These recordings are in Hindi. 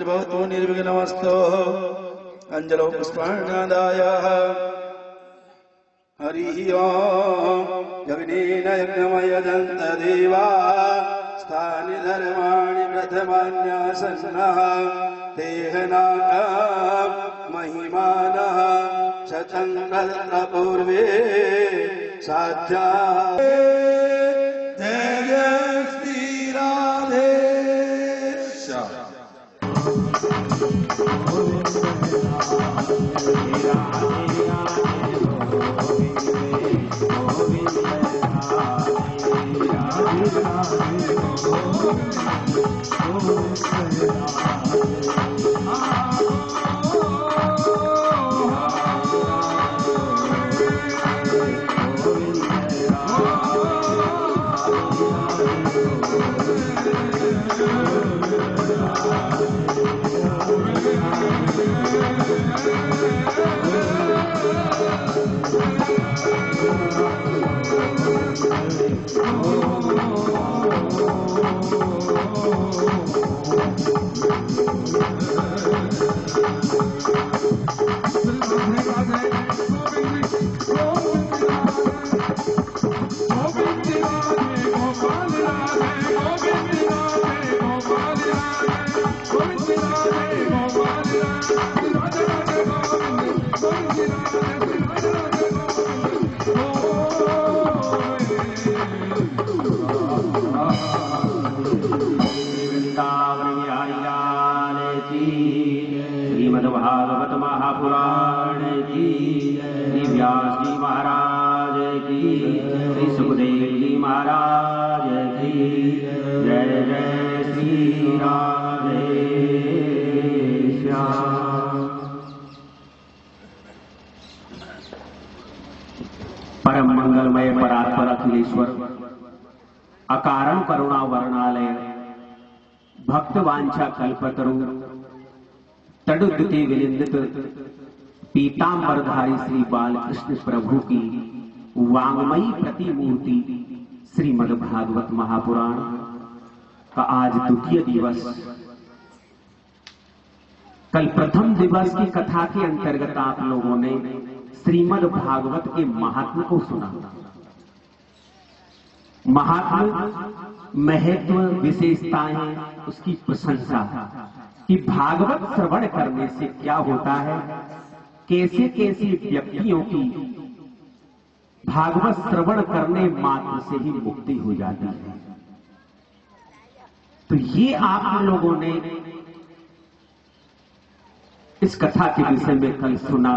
भवतु निर्विघ्नमस्तु। अंजलो पुष्पाण्यादाय हरिः ओम्। यज्ञेन यज्ञमयजन्त देवाः स्थानि धर्माणि प्रथमान्यासन्नः तेह नागाः महिमानः शतं पूर्वे साध्या। जय श्री राधे। श्रीमद्भागवत महापुराण की, श्री व्यास जी महाराज की, श्री सुखदेव जी महाराज की। जय जय श्री राधे श्याम। परम मंगलमय परात्पर अखिलेश्वर अकारण करुणा वर्णालय भक्त वांछा कल्पतरु तड़ुद्यते विनिंदित पीतांबरधारी श्री बालकृष्ण प्रभु की वांगमयी प्रतिमूर्ति श्रीमद्भागवत महापुराण का आज द्वितीय दिवस। कल प्रथम दिवस की कथा के अंतर्गत आप लोगों ने श्रीमद्भागवत के महात्म को सुना। महात्म, महत्व, विशेषताएं, उसकी प्रशंसा कि भागवत श्रवण करने से क्या होता है, कैसे कैसे व्यक्तियों की भागवत श्रवण करने मात्र से ही मुक्ति हो जाती है। तो ये आप लोगों ने इस कथा के विषय में कल सुना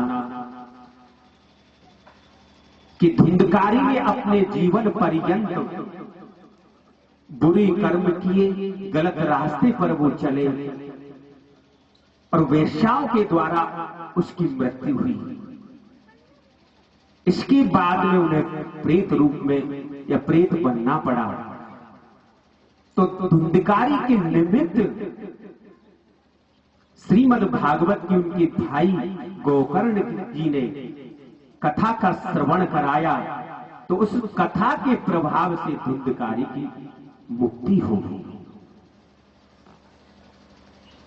कि धुंधकारी ने अपने जीवन पर्यंत बुरे कर्म किए, गलत रास्ते पर वो चले और वेश्याओं के द्वारा उसकी मृत्यु हुई। इसके बाद में उन्हें प्रेत रूप में या प्रेत बनना पड़ा। तो धुंधकारी के निमित्त श्रीमद्भागवत की उनके भाई गोकर्ण जी ने कथा का श्रवण कराया, तो उस कथा के प्रभाव से धुंधकारी की मुक्ति हो गई।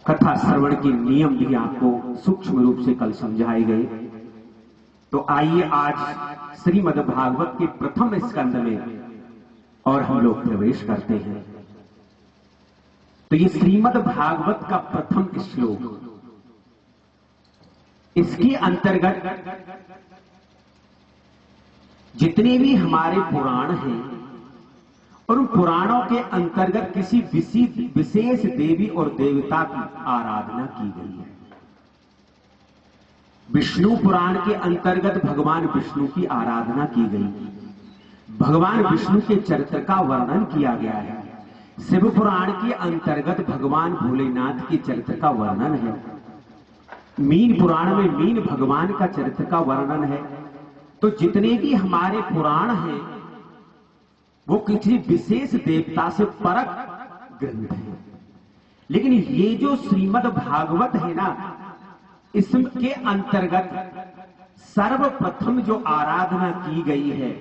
कथा श्रवण के नियम भी आपको सूक्ष्म रूप से कल समझाए गए। तो आइए आज श्रीमद्भागवत के प्रथम स्कंद में और हम लोग प्रवेश करते हैं। तो ये श्रीमद्भागवत का प्रथम श्लोक, इसके अंतर्गत जितने भी हमारे पुराण हैं और उन पुराणों के अंतर्गत किसी विशेष देवी और देवता की आराधना की गई है। विष्णु पुराण के अंतर्गत भगवान विष्णु की आराधना की गई, भगवान विष्णु के चरित्र का वर्णन किया गया है। शिव पुराण के अंतर्गत भगवान भोलेनाथ के चरित्र का वर्णन है। मीन पुराण में मीन भगवान का चरित्र का वर्णन है। तो जितने भी हमारे पुराण हैं वो किसी विशेष देवता से परक ग्रंथ है। लेकिन ये जो श्रीमद्भागवत है ना, इसके अंतर्गत सर्वप्रथम जो आराधना की गई है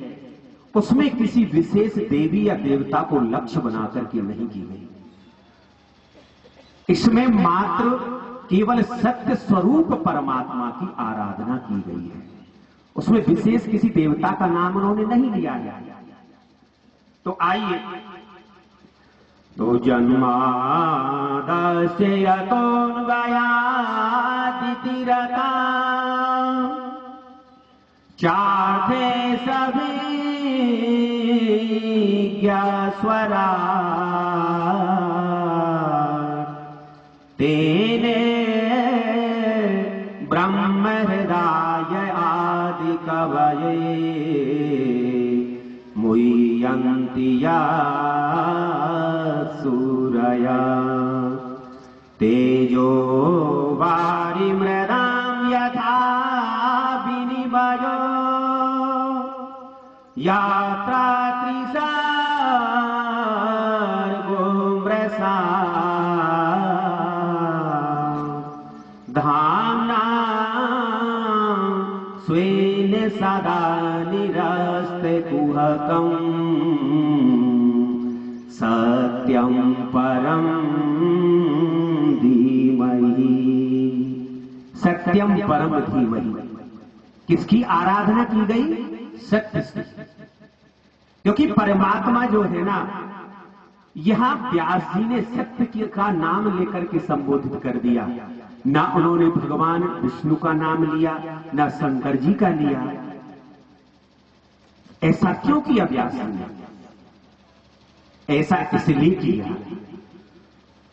उसमें किसी विशेष देवी या देवता को लक्ष्य बनाकर के नहीं की गई। इसमें मात्र केवल सत्य स्वरूप परमात्मा की आराधना की गई है। उसमें विशेष किसी देवता का नाम उन्होंने नहीं लिया है। तो आइए, तो जन्मादस्य यतोऽन्वयादितिरता चार्थे सभी स्वरा तेने ब्रह्म हृदय आदि कवये मुह्यन्ति सूरया तेजो वारिमृदां यथा विनिमयो यात्रा त्रिसर्गो मृषा धाम्ना स्वेन सदा निरस्ते कुहकम् सत्यं परं धीमहि। सत्यम परम धीमहि, किसकी आराधना की गई? सत्य से। क्योंकि परमात्मा जो है ना, यहां व्यास जी ने सत्य का नाम लेकर के संबोधित कर दिया। ना उन्होंने भगवान विष्णु का नाम लिया, ना शंकर जी का लिया। ऐसा क्यों किया व्यास जी ने? ऐसा इसलिए किया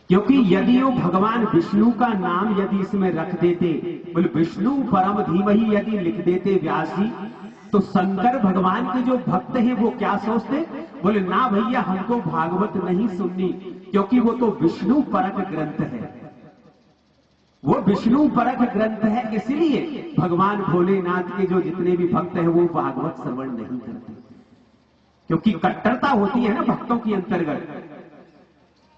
क्योंकि यदि वो भगवान विष्णु का नाम यदि इसमें रख देते, बोले विष्णु परम धीमहि यदि लिख देते व्यास जी, तो शंकर भगवान के जो भक्त हैं वो क्या सोचते? बोले ना भैया, हमको भागवत नहीं सुननी, क्योंकि वो तो विष्णु परक ग्रंथ है। वो विष्णु परक ग्रंथ है, इसलिए भगवान भोलेनाथ के जो जितने भी भक्त हैं वो भागवत श्रवण नहीं करते, क्योंकि कट्टरता होती है ना भक्तों की अंतर्गत।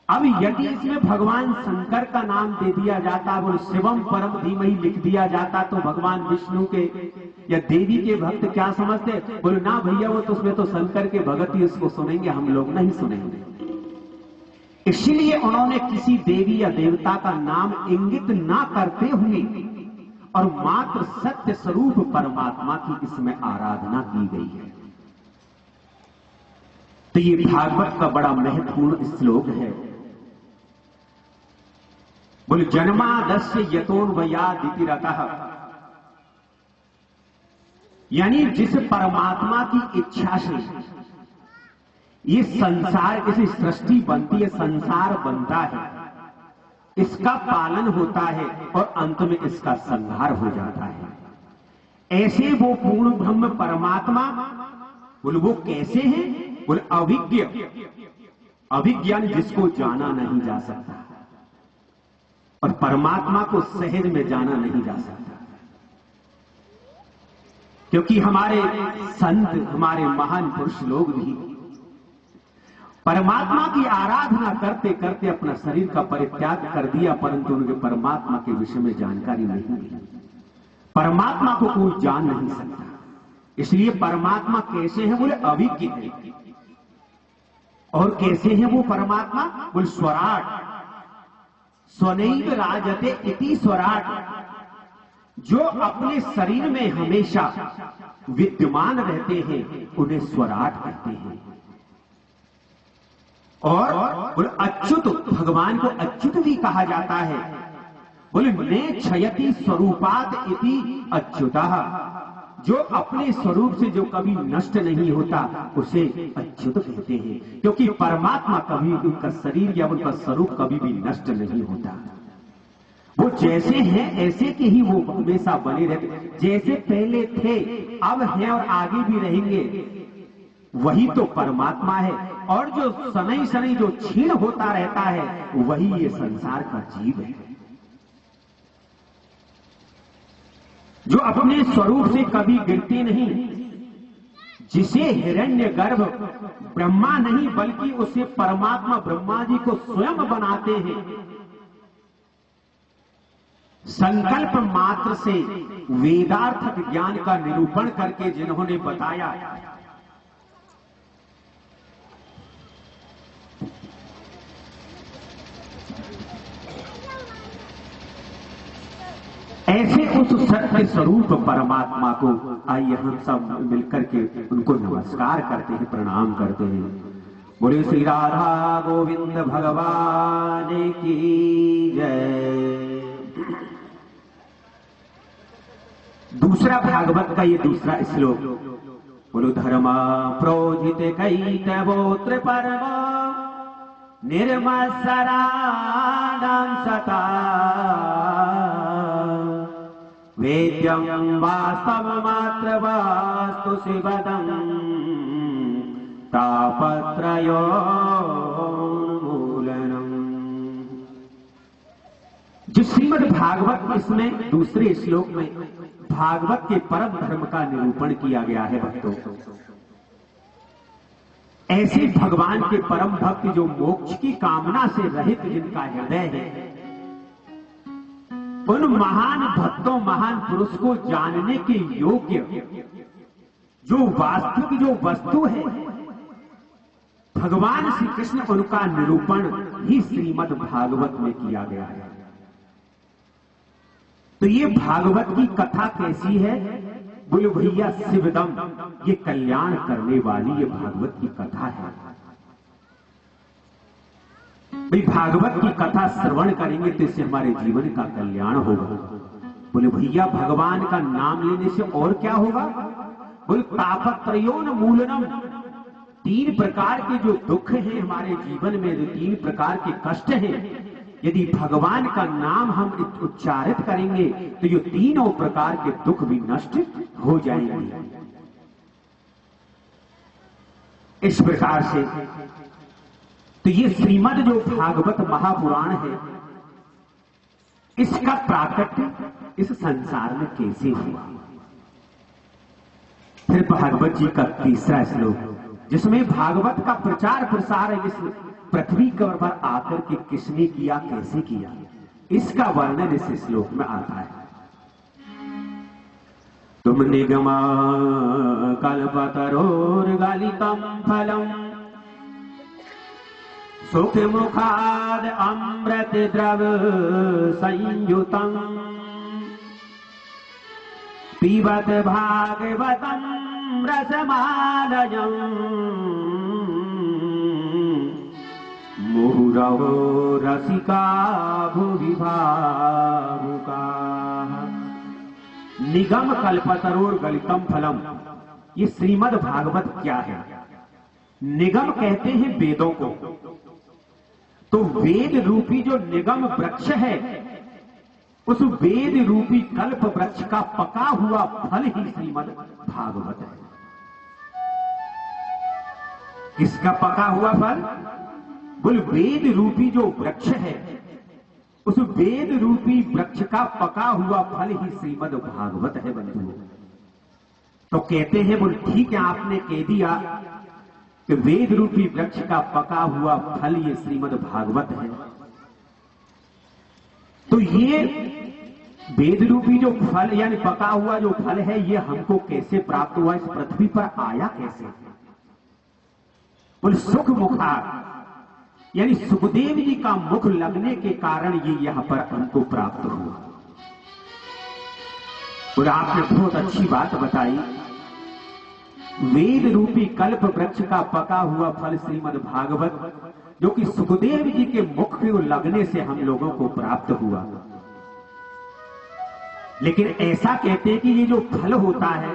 अब यदि इसमें भगवान शंकर का नाम दे दिया जाता, बोले शिवम परम धीमहि लिख दिया जाता, तो भगवान विष्णु के या देवी के भक्त क्या समझते? बोले ना भैया, वो तो उसमें तो शंकर के भगत ही उसको सुनेंगे, हम लोग नहीं सुनेंगे। इसलिए उन्होंने किसी देवी या देवता का नाम इंगित ना करते हुए और मात्र सत्य स्वरूप परमात्मा की इसमें आराधना की गई है। तो ये भागवत का बड़ा महत्वपूर्ण श्लोक है। बोले जन्मादस्य यतोऽन्वयादितिरतः, यानी जिस परमात्मा की इच्छा से ये संसार, इसी सृष्टि बनती है, संसार बनता है, इसका पालन होता है और अंत में इसका संहार हो जाता है। ऐसे वो पूर्ण ब्रह्म परमात्मा, बोले वो कैसे हैं? बोले अविज्ञ, अविज्ञान जिसको जाना नहीं जा सकता, और परमात्मा को सहज में जाना नहीं जा सकता। क्योंकि हमारे संत, हमारे महान पुरुष लोग भी परमात्मा की आराधना करते करते अपना शरीर का परित्याग कर दिया, परंतु उनके परमात्मा के विषय में जानकारी नहीं मिली। परमात्मा को कोई जान नहीं सकता। इसलिए परमात्मा कैसे है? बोले अविज्ञ है। और कैसे है वो परमात्मा? बोले स्वराट, स्वनैव राजते इति स्वराट, जो अपने शरीर में हमेशा विद्यमान रहते हैं उन्हें स्वराट कहते हैं। और बोले अच्युत, भगवान को अच्युत भी कहा जाता है। बोले ने क्षयति स्वरूपात इति अच्युतः, जो अपने स्वरूप से जो कभी नष्ट नहीं होता उसे अच्युत कहते हैं। क्योंकि परमात्मा कभी, उनका शरीर या उनका स्वरूप कभी भी नष्ट नहीं होता। वो जैसे हैं ऐसे के ही वो हमेशा बने रहते, जैसे पहले थे अब हैं और आगे भी रहेंगे, वही तो परमात्मा है। और जो शनै शनै जो क्षीण होता रहता है वही ये संसार का जीव है, जो अपने स्वरूप से कभी गिरते नहीं, जिसे हिरण्यगर्भ ब्रह्मा नहीं बल्कि उसे परमात्मा ब्रह्मा जी को स्वयं बनाते हैं। संकल्प मात्र से वेदार्थक ज्ञान का निरूपण करके जिन्होंने बताया, ऐसे उस सत्य स्वरूप परमात्मा को आइए हम सब मिलकर के उनको नमस्कार करते हैं, प्रणाम करते हैं। बोले श्री राधा गोविंद भगवान की जय। दूसरा भागवत का ये दूसरा श्लोक, बोलो धर्म प्रोजित कैतवोत्र परम निर्मत्सराणां सता वेद्यं वास्तवमात्रवास्तु शिवदं तापत्रयोन्मूलनम्। जो श्रीमद् भागवत इसमें दूसरे श्लोक में भागवत के परम धर्म का निरूपण किया गया है। भक्तों, ऐसे भगवान के परम भक्त जो मोक्ष की कामना से रहित जिनका हृदय है, उन महान भक्तों महान पुरुष को जानने के योग्य जो वास्तविक जो वस्तु है भगवान श्री कृष्ण, उनका निरूपण ही श्रीमद् भागवत में किया गया है। तो ये भागवत की कथा कैसी है? बोले भैया शिवदम, ये कल्याण करने वाली ये भागवत की कथा है। भाई भागवत की कथा श्रवण करेंगे तो इससे हमारे जीवन का कल्याण होगा। बोले भैया भगवान का नाम लेने से और क्या होगा? बोले तापत्रयोन्मूलनम, 3 प्रकार के जो दुख हैं हमारे जीवन में, जो 3 प्रकार के कष्ट हैं, यदि भगवान का नाम हम उच्चारित करेंगे तो ये तीनों प्रकार के दुख भी नष्ट हो जाएंगे। इस प्रकार से तो ये श्रीमद् जो भागवत महापुराण है, इसका प्राकट्य इस संसार में कैसे हुआ? फिर भागवत जी का तीसरा श्लोक, जिसमें भागवत का प्रचार प्रसार इस पृथ्वी पर आकर के किसने किया, कैसे किया, इसका वर्णन इस श्लोक में आता है। तुम निगम कल्पतरोर्गलितं फलम् सुख मुखाद अमृत द्रव संयुतम् पिबत भागवतं रसमालयम् मुहुरहो रसिका भुवि भावुकाः। निगम कल्पतरोर गलितम फलम, ये श्रीमद् भागवत क्या है? निगम कहते हैं वेदों को, तो वेद रूपी जो निगम वृक्ष है, उस वेद रूपी कल्प वृक्ष का पका हुआ फल ही श्रीमद् भागवत है। किसका पका हुआ फल? बोल वेद रूपी जो वृक्ष है, उस वेद रूपी वृक्ष का पका हुआ फल ही श्रीमद् भागवत है बंधुओं। तो कहते हैं, बोल ठीक है, आपने कह दिया कि वेद रूपी वृक्ष का पका हुआ फल ये श्रीमद् भागवत है। तो ये वेद रूपी जो फल यानी पका हुआ जो फल है, ये हमको कैसे प्राप्त हुआ, इस पृथ्वी पर आया कैसे? बोल सुख मुखा यानी सुखदेव जी का मुख लगने के कारण ये यहां पर हमको प्राप्त हुआ। और आपने बहुत अच्छी बात बताई, वेद रूपी कल्प वृक्ष का पका हुआ फल श्रीमद् भागवत, जो कि सुखदेव जी के मुख के लगने से हम लोगों को प्राप्त हुआ। लेकिन ऐसा कहते हैं कि ये जो फल होता है,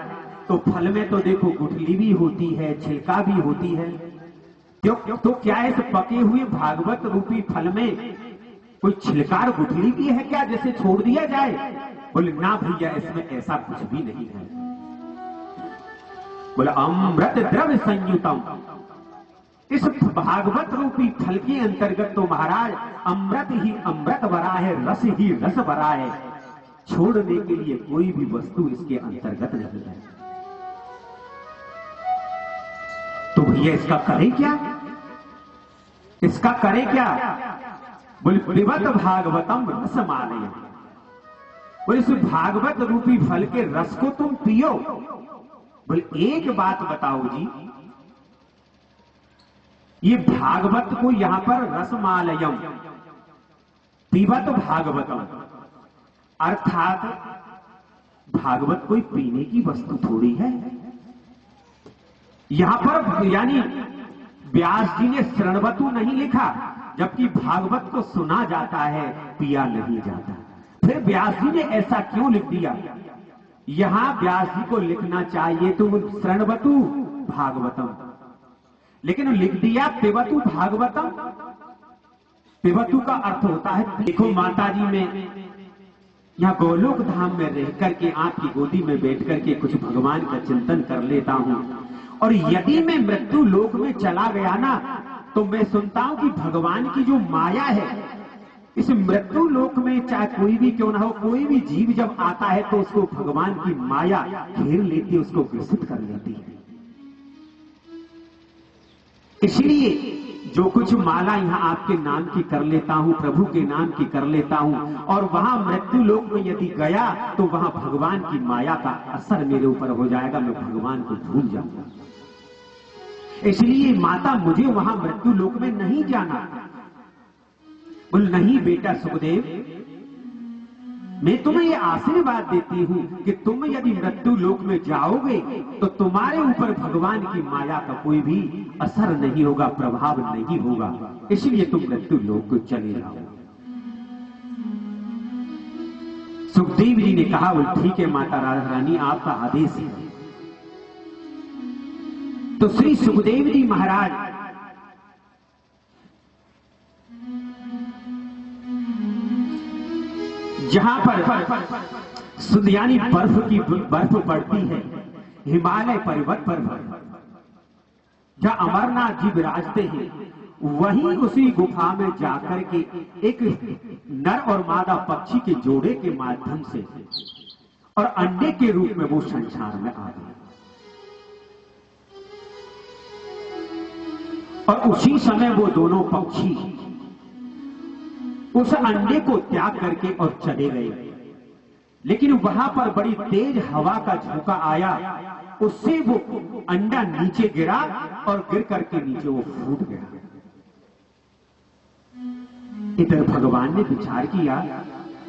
तो फल में तो देखो गुठली भी होती है, छिलका भी होती है। क्यों? तो क्या है, इस पके हुए भागवत रूपी फल में कोई छिलकार गुठली भी है क्या, जैसे छोड़ दिया जाए? बोले ना भैया, इसमें ऐसा कुछ भी नहीं है। बोले अमृत द्रव्य संयुतम, इस भागवत रूपी फल के अंतर्गत तो महाराज अमृत ही अमृत भरा है, रस ही रस भरा है, छोड़ने के लिए कोई भी वस्तु इसके अंतर्गत नहीं है। तो भैया इसका करें क्या? इसका करें क्या? बोले पिबत भागवतम रसमालय, बोले इस भागवत रूपी फल के रस को तुम पियो। बोले एक बात बताओ जी, ये भागवत को यहां पर रसमालयम पिबत भागवतम, अर्थात भागवत कोई पीने की वस्तु थोड़ी है। यहां पर यानी व्यास जी ने श्रवणवतु नहीं लिखा, जबकि भागवत को सुना जाता है, पिया नहीं जाता। फिर व्यास जी ने ऐसा क्यों लिख दिया? यहां व्यास जी को लिखना चाहिए तो श्रवणवतु भागवतम, लेकिन लिख दिया पिबतु भागवतम। पिबतु का अर्थ होता है, देखो माता जी में यहाँ गोलोक धाम में रह करके आपकी गोदी में बैठ करके कुछ भगवान का चिंतन कर लेता हूं, और यदि मैं मृत्यु लोक में चला गया ना, तो मैं सुनता हूं कि भगवान की जो माया है इस मृत्यु लोक में, चाहे कोई भी क्यों ना हो, कोई भी जीव जब आता है तो उसको भगवान की माया घेर लेती है, उसको ग्रसित कर लेती है। इसलिए जो कुछ माला यहां आपके नाम की कर लेता हूं, प्रभु के नाम की कर लेता हूं, और वहां मृत्यु लोक में यदि गया तो वहां भगवान की माया का असर मेरे ऊपर हो जाएगा, मैं भगवान को भूल जाऊंगा। इसलिए माता मुझे वहां मृत्यु लोक में नहीं जाना। बोल नहीं बेटा सुखदेव, मैं तुम्हें ये आशीर्वाद देती हूं कि तुम यदि मृत्यु लोक में जाओगे तो तुम्हारे ऊपर भगवान की माया का कोई भी असर नहीं होगा, प्रभाव नहीं होगा, इसलिए तुम मृत्यु लोक को चले जाओ। सुखदेव जी ने कहा, बोल ठीक है माता राधा रानी, आपका आदेश है। तो श्री सुखदेव जी महाराज जहां पर यानी बर्फ पड़ती है, हिमालय पर्वत पर जहां अमरनाथ जी विराजते हैं, वहीं उसी गुफा में जाकर के एक नर और मादा पक्षी के जोड़े के माध्यम से और अंडे के रूप में वो संसार में आ गए। और उसी समय वो दोनों पक्षी उस अंडे को त्याग करके और चले गए, लेकिन वहां पर बड़ी तेज हवा का झोंका आया, उससे वो अंडा नीचे गिरा और गिर करके नीचे वो फूट गया। इधर भगवान ने विचार किया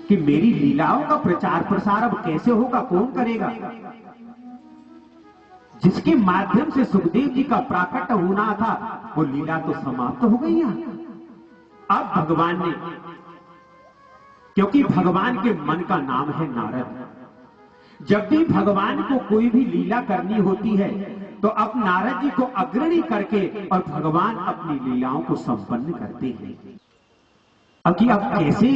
कि मेरी लीलाओं का प्रचार प्रसार अब कैसे होगा, कौन करेगा? जिसके माध्यम से सुखदेव जी का प्राकट होना था वो लीला तो समाप्त हो गई है। अब भगवान ने, क्योंकि भगवान के मन का नाम है नारद, जब भी भगवान को कोई भी लीला करनी होती है तो अब नारद जी को अग्रणी करके और भगवान अपनी लीलाओं को संपन्न करते हैं। अब कि अब कैसे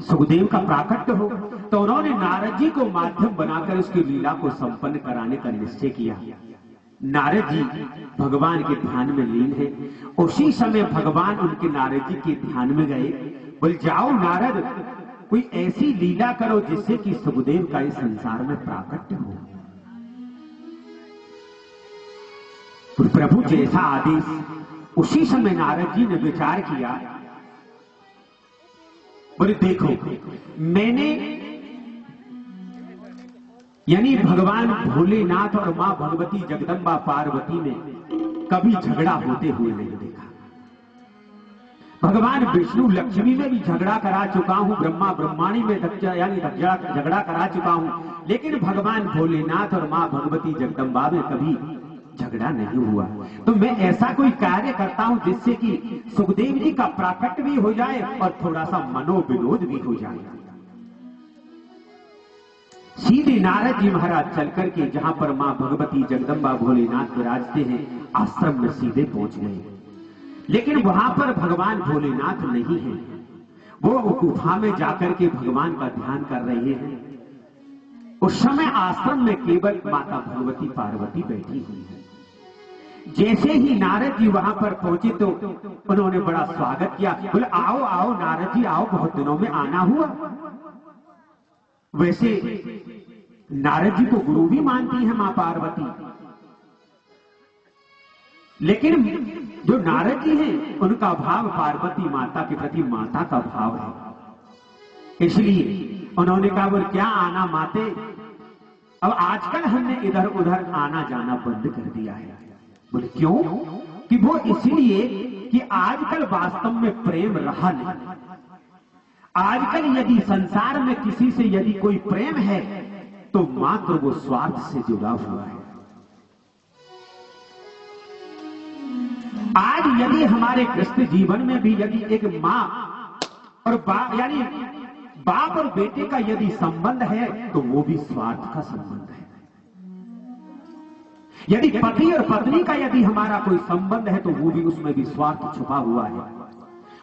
सुखदेव का प्राकट्य हो, तो उन्होंने नारद जी को माध्यम बनाकर उसकी लीला को संपन्न कराने का निश्चय किया। नारद जी भगवान के ध्यान में लीन है, उसी समय भगवान उनके नारद जी के ध्यान में गए। बोल जाओ नारद, कोई ऐसी लीला करो जिससे कि सुखदेव का इस संसार में प्राकट्य हो। तो प्रभु जैसा आदेश, उसी समय नारद जी ने विचार किया। बोले देखो, मैंने यानी भगवान भोलेनाथ और मां भगवती जगदम्बा पार्वती में कभी झगड़ा होते हुए नहीं देखा। भगवान विष्णु लक्ष्मी में भी झगड़ा करा चुका हूं, ब्रह्मा ब्रह्माणी में यानी झगड़ा करा चुका हूं, लेकिन भगवान भोलेनाथ और मां भगवती जगदम्बा में कभी झगड़ा नहीं हुआ। तो मैं ऐसा कोई कार्य करता हूं जिससे कि सुखदेव जी का प्राकट्य भी हो जाए और थोड़ा सा मनोविनोद भी हो जाए। सीधे नारद जी महाराज चल करके जहां पर मां भगवती जगदम्बा भोलेनाथ विराजते हैं, आश्रम में सीधे पहुंच गए। लेकिन वहां पर भगवान भोलेनाथ नहीं है, वो गुफा में जाकर के भगवान का ध्यान कर रहे हैं। उस समय आश्रम में केवल माता भगवती पार्वती बैठी हुई है। जैसे ही नारद जी वहां पर पहुंचे तो उन्होंने बड़ा स्वागत किया। बोले आओ आओ नारद जी आओ, बहुत दिनों में आना हुआ। वैसे नारद जी को गुरु भी मानती है मां पार्वती, लेकिन जो नारद जी हैं उनका भाव पार्वती माता के प्रति माता का भाव है। इसलिए उन्होंने कहा, बोले क्या आना माते, अब आजकल हमने इधर उधर आना जाना बंद कर दिया है। बोले क्यों? कि वो इसलिए कि आजकल वास्तव में प्रेम रहा नहीं। आजकल यदि संसार में किसी से यदि कोई प्रेम है तो मात्र वो स्वार्थ से जुड़ा हुआ है। आज यदि हमारे गृहस्थ जीवन में भी यदि एक मां और बाप यानी बाप और बेटे का यदि संबंध है तो वो भी स्वार्थ का संबंध है। यदि पति और पत्नी का यदि हमारा कोई संबंध है तो वो भी उसमें भी स्वार्थ छुपा हुआ है।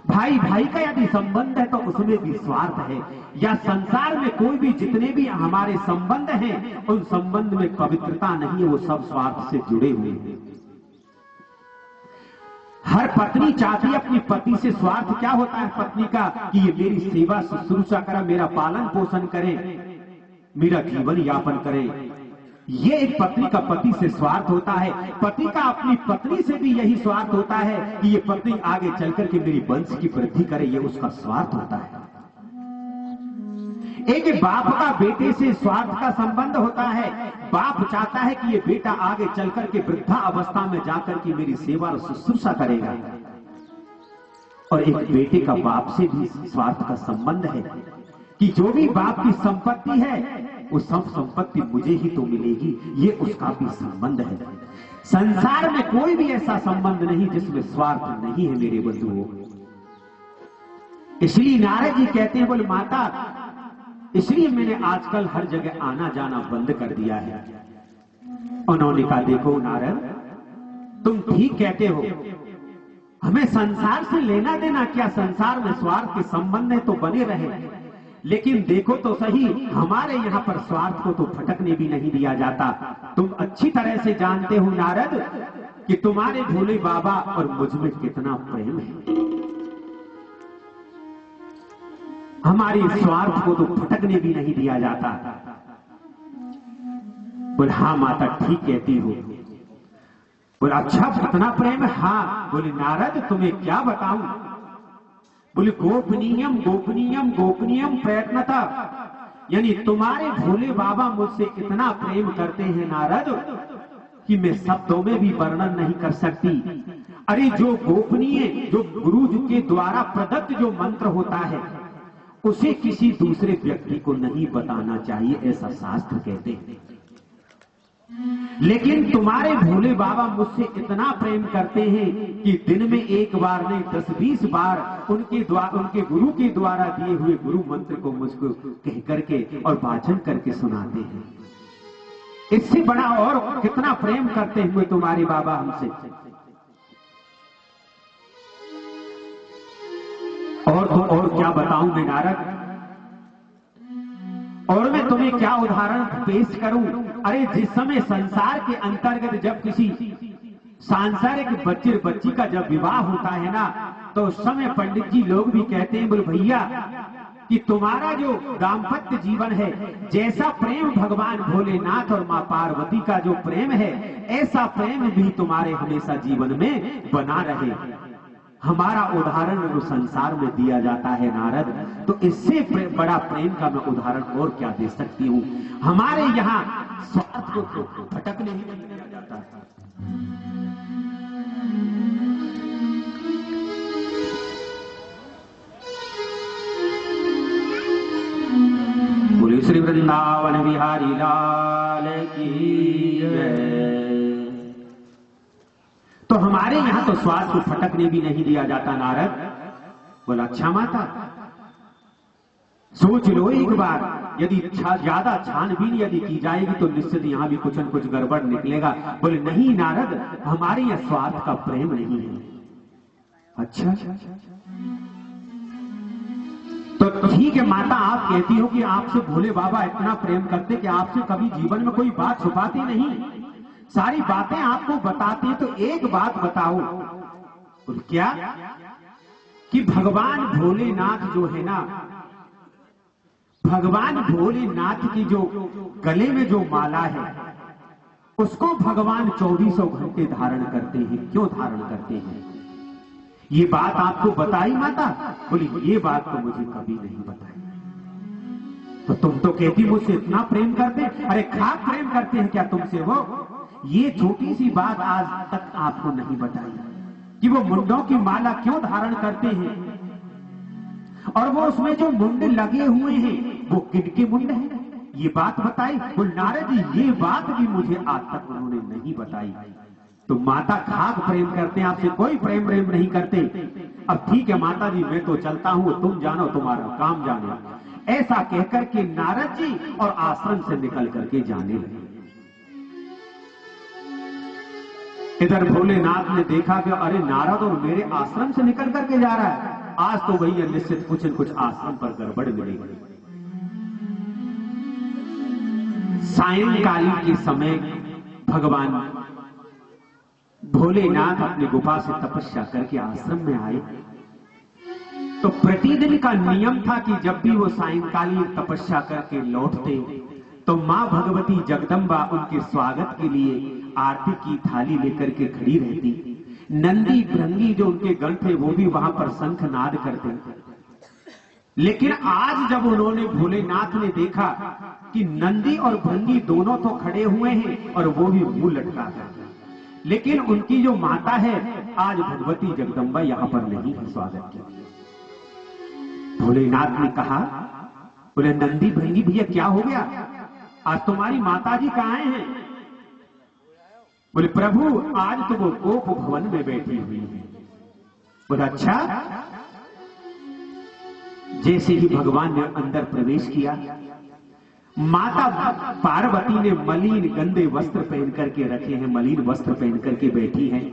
भाई भाई का यदि संबंध है तो उसमें भी स्वार्थ है। या संसार में कोई भी जितने भी हमारे संबंध हैं उन संबंध में पवित्रता नहीं है, वो सब स्वार्थ से जुड़े हुए हैं। हर पत्नी चाहती है अपनी पति से, स्वार्थ क्या होता है पत्नी का कि ये मेरी सेवा शुश्रूषा करे, मेरा पालन पोषण करे, मेरा जीवन यापन करे। ये एक पत्नी का पति से स्वार्थ होता है। पति का अपनी पत्नी से भी यही स्वार्थ होता है कि ये पत्नी आगे चलकर के मेरी वंश की वृद्धि करे, ये उसका स्वार्थ होता है। एक बाप का बेटे से स्वार्थ का संबंध होता है। बाप चाहता है कि ये बेटा आगे चलकर के वृद्धा अवस्था में जाकर के मेरी सेवा और शुश्रूषा करेगा। और एक बेटे का बाप से भी स्वार्थ का संबंध है कि जो भी बाप की संपत्ति है वो सब संपत्ति मुझे ही तो मिलेगी, ये उसका भी संबंध है। संसार में कोई भी ऐसा संबंध नहीं जिसमें स्वार्थ नहीं है मेरे बंधुओं। इसलिए नारद जी कहते हैं, बोले माता इसलिए मैंने आजकल हर जगह आना जाना बंद कर दिया है। उन्होंने कहा देखो नारद तुम ठीक कहते हो, हमें संसार से लेना देना क्या, संसार में स्वार्थ के संबंध है तो बने रहे, लेकिन देखो तो सही हमारे यहाँ पर स्वार्थ को तो फटकने भी नहीं दिया जाता। तुम अच्छी तरह से जानते हो नारद कि तुम्हारे भोले बाबा और मुझ में कितना प्रेम है। हमारे स्वार्थ को तो फटकने भी नहीं दिया जाता। बोले हाँ माता ठीक कहती हो। बोले अच्छा कितना प्रेम है? हाँ। बोले नारद तुम्हें क्या बताऊं। बोले गोपनीयम गोपनीयम गोपनीयम प्रयत्नता, यानी तुम्हारे भोले बाबा मुझसे इतना प्रेम करते हैं नारद कि मैं शब्दों में भी वर्णन नहीं कर सकती। अरे जो गोपनीय, जो गुरु के द्वारा प्रदत्त जो मंत्र होता है उसे किसी दूसरे व्यक्ति को नहीं बताना चाहिए, ऐसा शास्त्र कहते हैं। लेकिन तुम्हारे भोले बाबा मुझसे इतना प्रेम करते हैं कि दिन में एक बार नहीं 10-20 बार उनके गुरु के द्वारा दिए हुए गुरु मंत्र को मुझको कह करके और वाचन करके सुनाते हैं। इससे बड़ा और कितना प्रेम करते हुए तुम्हारे बाबा हमसे। और क्या बताऊं मैं नारद, और मैं तुम्हें क्या उदाहरण पेश करूं। अरे जिस समय संसार के अंतर्गत जब किसी सांसारिक बच्ची का जब विवाह होता है ना, तो उस समय पंडित जी लोग भी कहते हैं बोले भैया कि तुम्हारा जो दाम्पत्य जीवन है, जैसा प्रेम भगवान भोलेनाथ और मां पार्वती का जो प्रेम है, ऐसा प्रेम भी तुम्हारे हमेशा जीवन में बना रहे। हमारा उदाहरण वो संसार में दिया जाता है नारद, तो इससे बड़ा प्रेम का मैं उदाहरण और क्या दे सकती हूँ। हमारे यहाँ स्वार्थ को भटकने ही नहीं दिया जाता है। बोले श्री वृंदावन बिहारी लाल की जय। तो हमारे यहाँ तो स्वार्थ को फटकने भी नहीं दिया जाता नारद। बोला अच्छा माता सोच लो एक बार, यदि ज्यादा छानबीन यदि की जाएगी तो निश्चित यहाँ भी कुछ न कुछ गड़बड़ निकलेगा। बोले नहीं नारद हमारे यहाँ स्वार्थ का प्रेम नहीं है। अच्छा तो ठीक है माता, आप कहती हो कि आपसे भोले बाबा इतना प्रेम करते कि आपसे कभी जीवन में कोई बात छुपाती नहीं, सारी बातें आपको बताती है। तो एक बात बताओ क्या कि भगवान भोलेनाथ जो है ना, भगवान भोलेनाथ की जो गले में जो माला है उसको भगवान 2400 घंटे धारण करते हैं। क्यों धारण करते हैं? ये बात आपको बताई माता? बोली ये बात तो मुझे कभी नहीं बताई। तो तुम तो कहती मुझसे इतना प्रेम करते, अरे खाक प्रेम करते हैं क्या तुमसे वो? ये छोटी सी बात आज तक आपको नहीं बताई कि वो मुंडों की माला क्यों धारण करते हैं। और वो उसमें जो मुंड लगे हुए हैं वो किनके मुंड हैं, ये बात बताई। बोल नारद जी ये बात भी मुझे आज तक उन्होंने नहीं बताई। तो माता खाक प्रेम करते हैं, आपसे कोई प्रेम नहीं करते। अब ठीक है माता जी मैं तो चलता हूं, तुम जानो तुम्हारा काम जाने। ऐसा कहकर के नारद जी और आश्रम से निकल करके जाने लगे। इधर भोलेनाथ ने देखा कि अरे नारद और मेरे आश्रम से निकल करके जा रहा है, आज तो भैया निश्चित कुछ न कुछ आश्रम पर गड़बड़ मिलेगी। सायंकाल के समय भगवान भोलेनाथ अपनी गुफा से तपस्या करके आश्रम में आए। तो प्रतिदिन का नियम था कि जब भी वो सायंकालीन तपस्या करके लौटते तो मां भगवती जगदम्बा उनके स्वागत के लिए आरती की थाली लेकर के खड़ी रहती। नंदी भृंगी जो उनके गण थे वो भी वहां पर शंखनाद करते। लेकिन आज जब उन्होंने भोलेनाथ ने देखा कि नंदी और भृंगी दोनों तो खड़े हुए हैं और वो भी मुंह लटका कर, लेकिन उनकी जो माता है आज भगवती जगदम्बा यहां पर नहीं है स्वागत के लिए। भोलेनाथ ने कहा, बोले नंदी भृंगी भैया क्या हो गया, आज तुम्हारी माता जी कहाँ हैं? बोले प्रभु आज तो वो गोप भवन में बैठी हुई है। बोले अच्छा। जैसे ही भगवान ने अंदर प्रवेश किया, माता पार्वती ने मलिन गंदे वस्त्र पहन करके रखे हैं, मलिन वस्त्र पहन करके बैठी हैं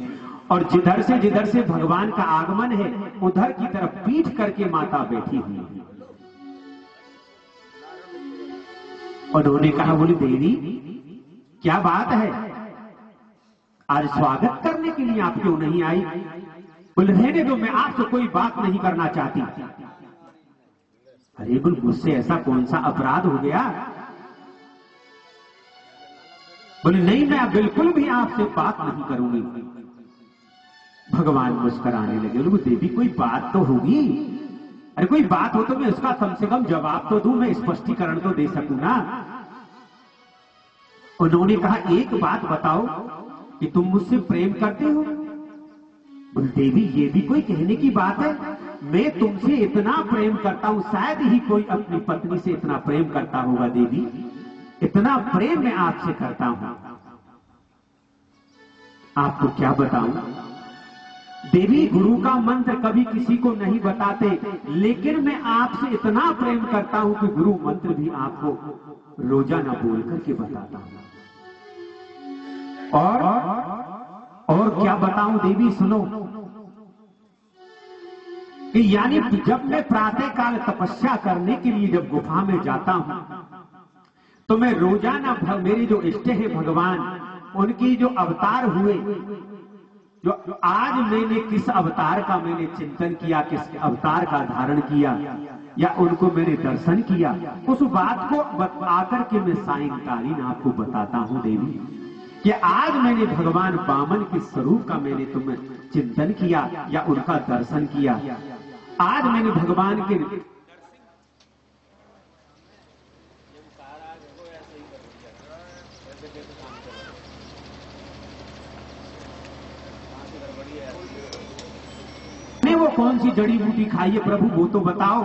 और जिधर से भगवान का आगमन है उधर की तरफ पीठ करके माता बैठी हुई है। उन्होंने कहा, बोली देवी क्या बात है, आज स्वागत करने के लिए आप क्यों नहीं आई? बोले रहने दो, मैं आपसे कोई बात नहीं करना चाहती। अरे बोल मुझसे ऐसा कौन सा अपराध हो गया? बोले नहीं मैं बिल्कुल भी आपसे बात नहीं करूंगी। भगवान मुस्कुराने लगे। बोले देवी कोई बात तो होगी, अरे कोई बात हो तो मैं उसका कम से कम जवाब तो दूं, मैं स्पष्टीकरण तो दे सकूं ना। उन्होंने कहा एक बात बताओ कि तुम मुझसे प्रेम करते हो? बोले देवी ये भी कोई कहने की बात है, मैं तुमसे इतना प्रेम करता हूं, शायद ही कोई अपनी पत्नी से इतना प्रेम करता होगा देवी, इतना प्रेम मैं आपसे करता हूं। आपको क्या बताऊं देवी, गुरु का मंत्र कभी किसी को नहीं बताते, लेकिन मैं आपसे इतना प्रेम करता हूं कि गुरु मंत्र भी आपको रोजाना बोल करके बताता हूं। और क्या बताऊं देवी सुनो, कि यानी जब मैं प्रातः काल तपस्या करने के लिए जब गुफा में जाता हूं तो मैं रोजाना मेरे जो इष्ट है भगवान, उनकी जो अवतार हुए, जो आज मैंने किस अवतार का मैंने चिंतन किया, किस अवतार का धारण किया या उनको मैंने दर्शन किया, उस बात को आकर के मैं सायंकालीन आपको बताता हूं देवी, कि आज मैंने भगवान वामन के स्वरूप का मैंने तुम्हें चिंतन किया या उनका दर्शन किया। आज मैंने भगवान के वो कौन सी जड़ी बूटी खाई है प्रभु वो तो बताओ।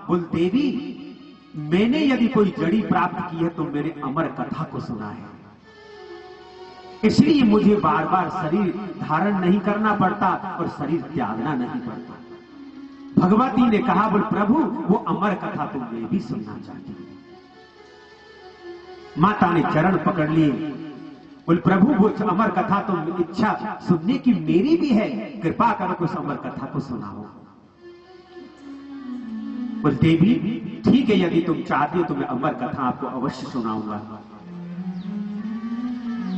बोल देवी मैंने यदि कोई जड़ी प्राप्त की है तो मेरे अमर कथा को सुना है, इसलिए मुझे बार बार शरीर धारण नहीं करना पड़ता और शरीर त्यागना नहीं पड़ता। भगवती ने कहा, बोल प्रभु वो अमर कथा तो मैं भी सुनना चाहती हूं। माता ने चरण पकड़ लिए, बोल प्रभु वो अमर कथा तो इच्छा सुनने की मेरी भी है, कृपा करो उस अमर कथा को सुनाओ। बोल देवी ठीक है, यदि तुम चाहती हो तो मैं अमर कथा आपको अवश्य सुनाऊंगा।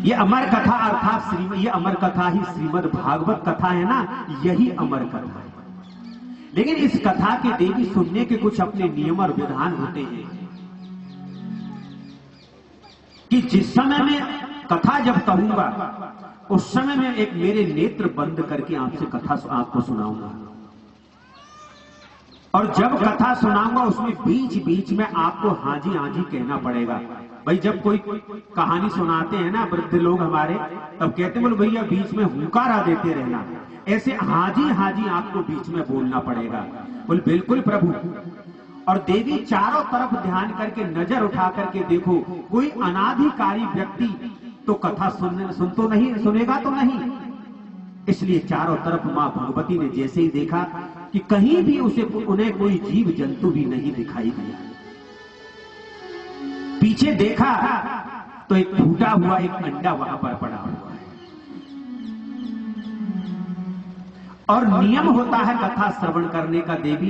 ये अमर कथा अर्थात ये अमर कथा ही श्रीमद् भागवत कथा है ना, यही अमर कथा है। लेकिन इस कथा के देवी सुनने के कुछ अपने नियम और विधान होते हैं कि जिस समय में कथा जब कहूंगा उस समय में एक मेरे नेत्र बंद करके आपसे कथा आपको सुनाऊंगा, और जब कथा सुनाऊंगा उसमें बीच बीच में आपको हाजी हाजी कहना पड़ेगा, भाई जब कोई कहानी सुनाते हैं ना वृद्ध लोग हमारे, तब कहते बोले भैया बीच में हुंकारा देते रहना, ऐसे हाजी हाजी आपको बीच में बोलना पड़ेगा। बोले बिल्कुल प्रभु। और देवी चारों तरफ ध्यान करके नजर उठा करके देखो, कोई अनाधिकारी व्यक्ति तो कथा सुन तो नहीं, सुनेगा तो नहीं। इसलिए चारों तरफ मां भगवती ने जैसे ही देखा कि कहीं भी उन्हें कोई जीव जंतु भी नहीं दिखाई दिया, पीछे देखा तो एक फूटा हुआ एक अंडा वहां पर पड़ा हुआ है। और नियम होता है कथा श्रवण करने का देवी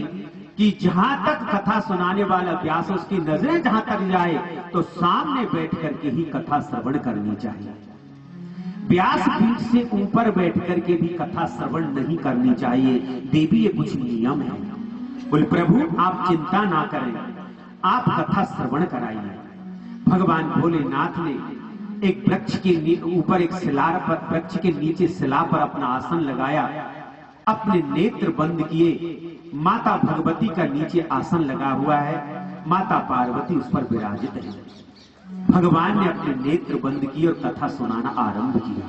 कि जहां तक कथा सुनाने वाला व्यास उसकी नजरें जहां तक जाए तो सामने बैठ करके ही कथा श्रवण करनी चाहिए। व्यास पीठ से ऊपर बैठ करके भी कथा श्रवण नहीं करनी चाहिए। देवी ये कुछ नियम है। बोले प्रभु आप चिंता ना करें, आप कथा श्रवण कराइए। भगवान भोलेनाथ ने एक वृक्ष के ऊपर एक शिला पर, वृक्ष के नीचे शिला पर अपना आसन लगाया, अपने नेत्र बंद किए। माता भगवती का नीचे आसन लगा हुआ है, माता पार्वती उस पर विराजित है। भगवान ने अपने नेत्र बंद किए और कथा सुनाना आरंभ किया।